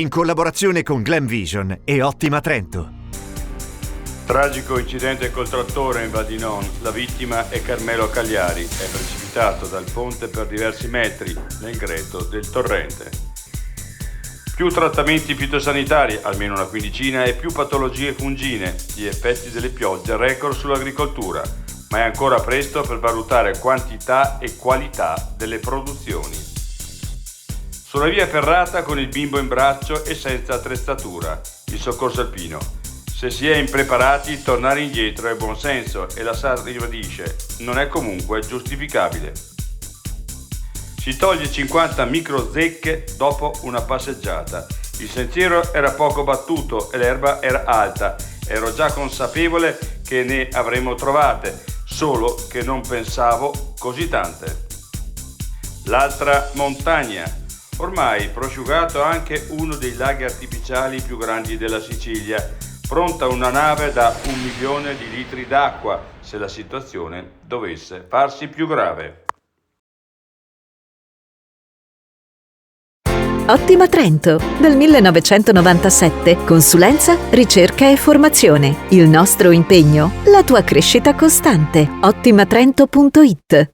in collaborazione con Glam Vision e Ottima Trento. Tragico incidente col trattore in Val di Non. La vittima è Carmelo Cagliari. È precipitato dal ponte per diversi metri nel greto del torrente. Più trattamenti fitosanitari, almeno una quindicina, e più patologie fungine. Gli effetti delle piogge record sull'agricoltura. Ma è ancora presto per valutare quantità e qualità delle produzioni. Sulla via ferrata con il bimbo in braccio e senza attrezzatura. Il soccorso alpino. Se si è impreparati, tornare indietro è buon senso e la SAR ribadisce, non è comunque giustificabile. Si toglie 50 microzecche dopo una passeggiata. Il sentiero era poco battuto e l'erba era alta. Ero già consapevole che ne avremmo trovate, solo che non pensavo così tante. L'altra montagna. Ormai prosciugato anche uno dei laghi artificiali più grandi della Sicilia. Pronta una nave da 1 milione di litri d'acqua se la situazione dovesse farsi più grave. Ottima Trento, dal 1997, consulenza, ricerca e formazione. Il nostro impegno, la tua crescita costante. Ottimatrento.it